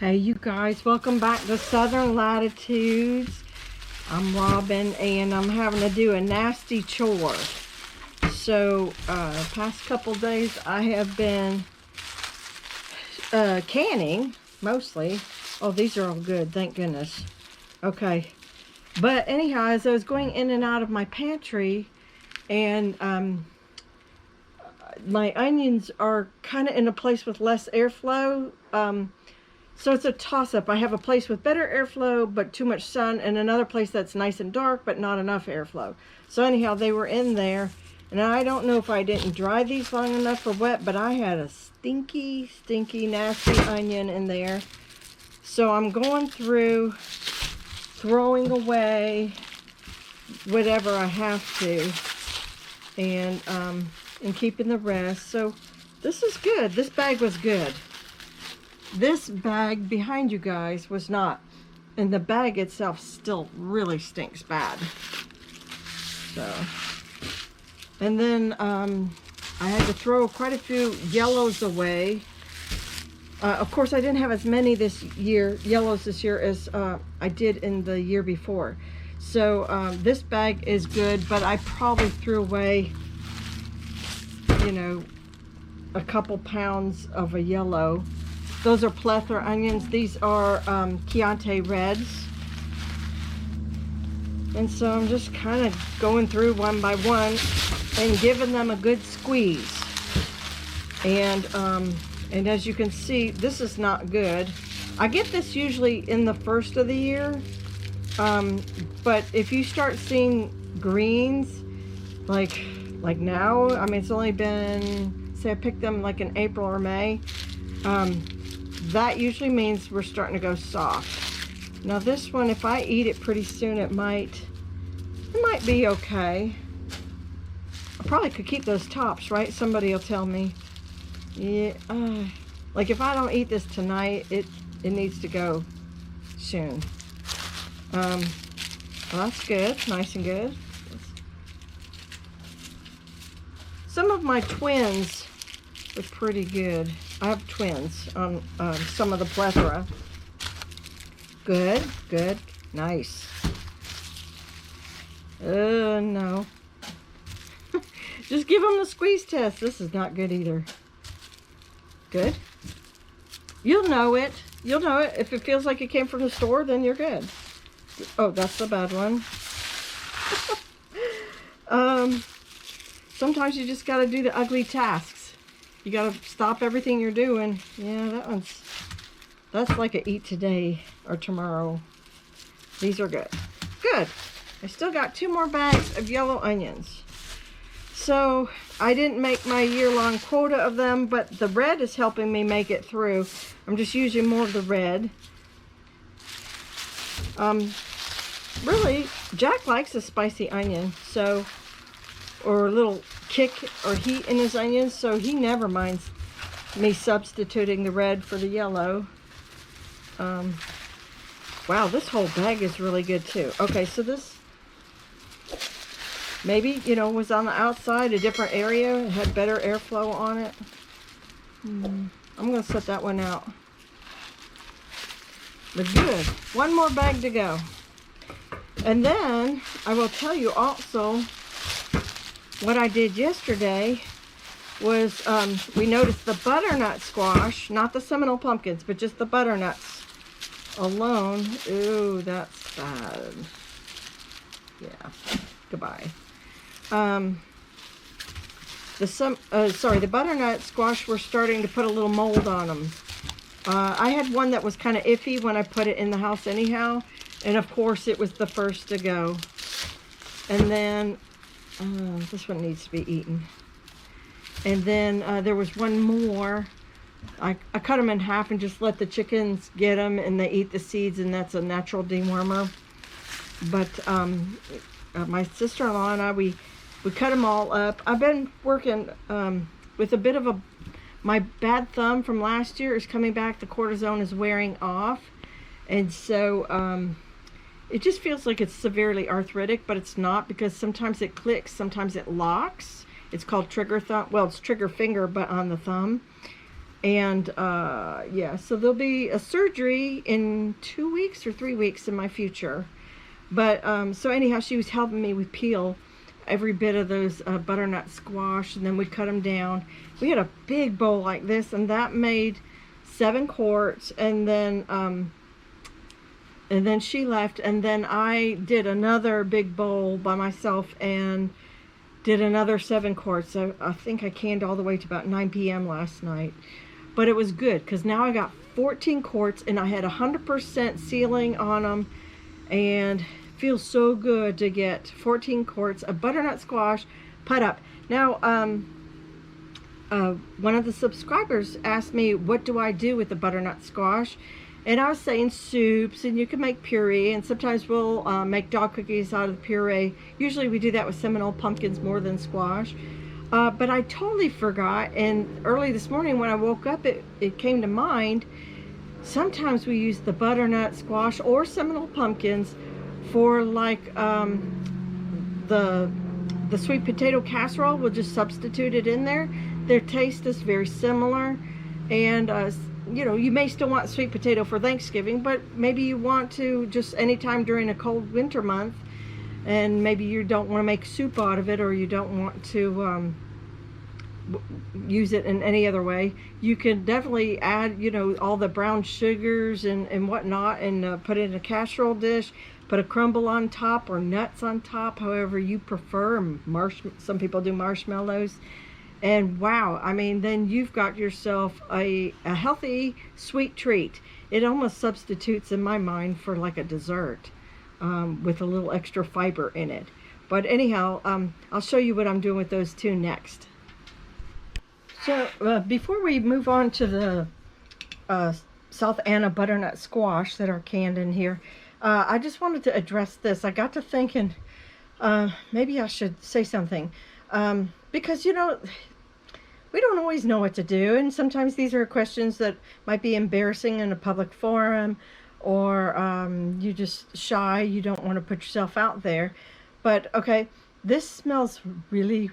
Hey you guys, welcome back to Southern Latitudes. I'm Robin and I'm having to do a nasty chore. So past couple days I have been canning mostly. Oh, these are all good, thank goodness. Okay, but anyhow, as I was going in and out of my pantry, and my onions are kind of in a place with less airflow. So it's a toss-up. I have a place with better airflow but too much sun, and another place that's nice and dark but not enough airflow. So anyhow, they were in there, and I don't know if I didn't dry these long enough or what, but I had a stinky, nasty onion in there. So I'm going through, throwing away whatever I have to, and keeping the rest. So this is good. This bag was good. This bag behind you guys was not, and the bag itself still really stinks bad. So, and then I had to throw quite a few yellows away. Of course, I didn't have as many yellows this year as I did in the year before. So this bag is good, but I probably threw away, you know, a couple pounds of a yellow. Those are plethora onions. These are Chianti Reds. And so I'm just kind of going through one by one and giving them a good squeeze. And as you can see, this is not good. I get this usually in the first of the year. But if you start seeing greens, like now, I mean, it's only been, say I picked them like in April or May. That usually means we're starting to go soft. Now this one, if I eat it pretty soon, it might be okay. I probably could keep those tops, right? Somebody will tell me. Yeah, like if I don't eat this tonight, it needs to go soon. Well, that's good, nice and good. Some of my twins are pretty good. I have twins on some of the plethora. Good, nice. No. Just give them the squeeze test. This is not good either. Good. You'll know it. You'll know it. If it feels like it came from the store, then you're good. Oh, that's the bad one. Sometimes you just got to do the ugly tasks. You gotta stop everything you're doing. Yeah, that's like a eat today or tomorrow. These are good. Good. I still got 2 more bags of yellow onions. So I didn't make my year-long quota of them, but the red is helping me make it through. I'm just using more of the red. Really, Jack likes a spicy onion, so, or a little kick or heat in his onions, so he never minds me substituting the red for the yellow. Wow, this whole bag is really good too. Okay, so this maybe, you know, was on the outside, a different area, it had better airflow on it. I'm gonna set that one out. But good, 1 more bag to go. And then I will tell you also, what I did yesterday was we noticed the butternut squash, not the Seminole pumpkins, but just the butternuts alone. Ooh, that's bad. Yeah, goodbye. The butternut squash were starting to put a little mold on them. I had one that was kind of iffy when I put it in the house anyhow, and of course it was the first to go. And then this one needs to be eaten. And then there was one more. I cut them in half and just let the chickens get them, and they eat the seeds, and that's a natural dewormer. But my sister-in-law and I, we cut them all up. I've been working with a bit of my bad thumb from last year is coming back. The cortisone is wearing off, and so it just feels like it's severely arthritic, but it's not, because sometimes it clicks, sometimes it locks. It's called trigger thumb. Well, it's trigger finger, but on the thumb. And yeah, so there'll be a surgery in 2 weeks or 3 weeks in my future. But so anyhow, she was helping me with peel every bit of those butternut squash, and then we cut them down. We had a big bowl like this, and that made 7 quarts. And then she left, and then I did another big bowl by myself and did another 7 quarts. So I think I canned all the way to about 9 p.m. last night. But it was good because now I got 14 quarts and I had 100% sealing on them, and feels so good to get 14 quarts of butternut squash put up. Now, one of the subscribers asked me, what do I do with the butternut squash? And I was saying soups, and you can make puree, and sometimes we'll make dog cookies out of the puree. Usually we do that with Seminole pumpkins more than squash. But I totally forgot, and early this morning when I woke up, it came to mind. Sometimes we use the butternut squash or Seminole pumpkins for like the sweet potato casserole. We'll just substitute it in there. Their taste is very similar, and you know, you may still want sweet potato for Thanksgiving, but maybe you want to just anytime during a cold winter month, and maybe you don't want to make soup out of it, or you don't want to use it in any other way. You can definitely add, you know, all the brown sugars and whatnot, and put it in a casserole dish, put a crumble on top or nuts on top, however you prefer. Some people do marshmallows. And wow, I mean, then you've got yourself a healthy sweet treat. It almost substitutes in my mind for like a dessert, with a little extra fiber in it. But anyhow, I'll show you what I'm doing with those two next. So before we move on to the South Anna butternut squash that are canned in here, I just wanted to address this. I got to thinking, maybe I should say something. Because, you know, we don't always know what to do, and sometimes these are questions that might be embarrassing in a public forum, or you're just shy, you don't want to put yourself out there. But, okay, this smells really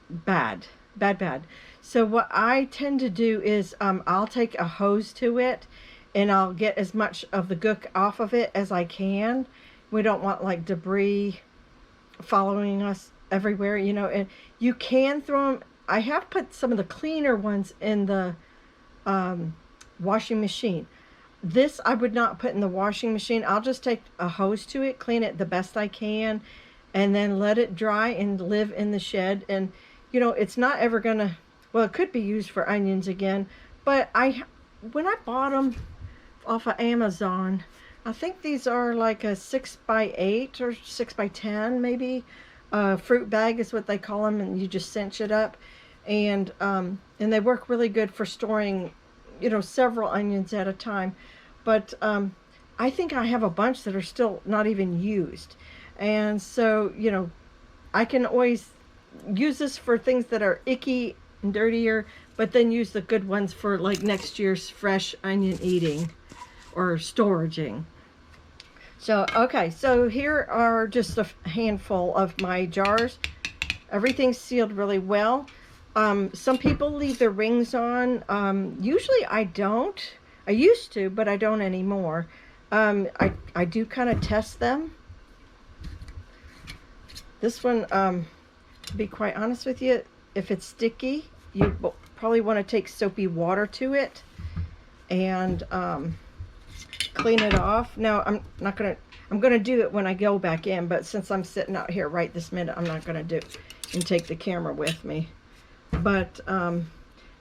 bad. Bad. So what I tend to do is I'll take a hose to it, and I'll get as much of the gook off of it as I can. We don't want like debris following us everywhere, you know. And you can throw them. I have put some of the cleaner ones in the washing machine. This I would not put in the washing machine. I'll just take a hose to it, clean it the best I can, and then let it dry and live in the shed. And you know, it's not ever gonna, well, it could be used for onions again, but when I bought them off of Amazon, I think these are like a 6x8 or 6x10 maybe. Fruit bag is what they call them, and you just cinch it up, and they work really good for storing, you know, several onions at a time. But I think I have a bunch that are still not even used, and so, you know, I can always use this for things that are icky and dirtier, but then use the good ones for like next year's fresh onion eating or storaging. So, okay, so here are just a handful of my jars. Everything's sealed really well. Some people leave the rings on. Usually I don't. I used to, but I don't anymore. I do kind of test them. This one, to be quite honest with you, if it's sticky, you probably want to take soapy water to it and clean it off. Now, I'm gonna do it when I go back in, but since I'm sitting out here right this minute, I'm not gonna do it and take the camera with me. But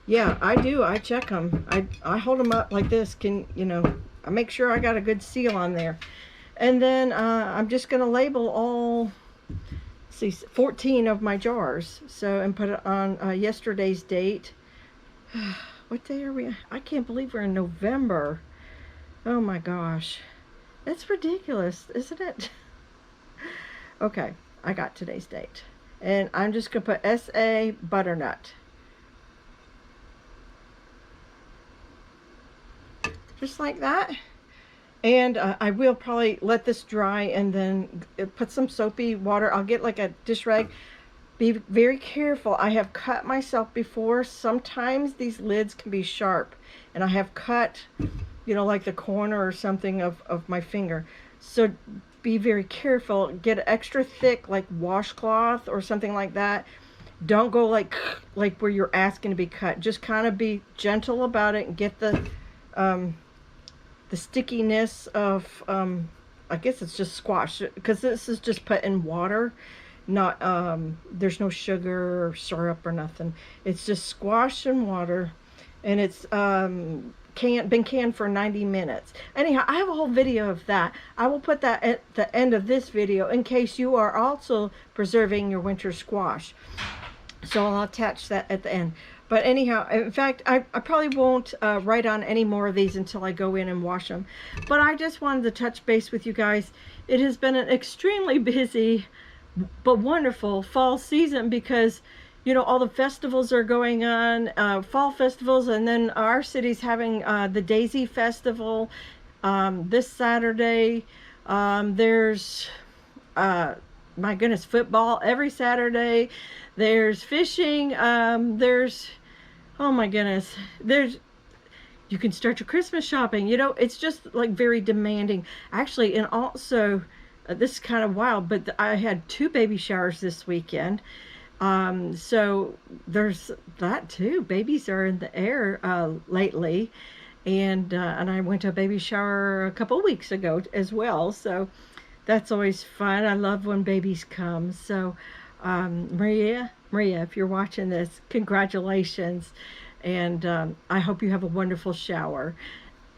yeah, I check them. I hold them up like this. You know, I make sure I got a good seal on there. And then I'm just gonna label all, see, 14 of my jars, so, and put it on yesterday's date. What day are we? I can't believe we're in November. Oh my gosh, it's ridiculous, isn't it? Okay, I got today's date, and I'm just gonna put SA butternut, just like that. And I will probably let this dry and then put some soapy water. I'll get like a dish rag, Be very careful. I have cut myself before. Sometimes these lids can be sharp, and I have cut, you know, like the corner or something of my finger. So be very careful. Get extra thick, like washcloth or something like that. Don't go like where you're asking to be cut. Just kind of be gentle about it and get the stickiness of I guess it's just squash, because this is just put in water, not there's no sugar or syrup or nothing. It's just squash and water, and it's been canned for 90 minutes. Anyhow, I have a whole video of that. I will put that at the end of this video in case you are also preserving your winter squash. So I'll attach that at the end. But anyhow, in fact, I probably won't write on any more of these until I go in and wash them. But I just wanted to touch base with you guys. It has been an extremely busy but wonderful fall season, because, you know, all the festivals are going on, fall festivals, and then our city's having the Daisy Festival this Saturday. There's my goodness, football every Saturday. There's fishing. There's, oh my goodness, you can start your Christmas shopping. You know, it's just like very demanding. Actually, and also, this is kind of wild, but I had 2 baby showers this weekend. So there's that too. Babies are in the air lately. And I went to a baby shower a couple weeks ago as well. So that's always fun. I love when babies come. So Maria, if you're watching this, congratulations. And I hope you have a wonderful shower.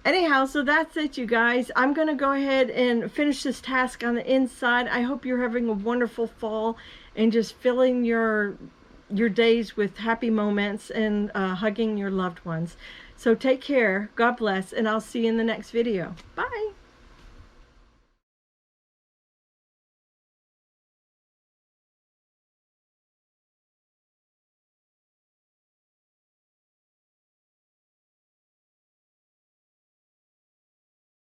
Anyhow, so that's it, you guys. I'm going to go ahead and finish this task on the inside. I hope you're having a wonderful fall and just filling your days with happy moments and hugging your loved ones. So take care. God bless, and I'll see you in the next video. Bye.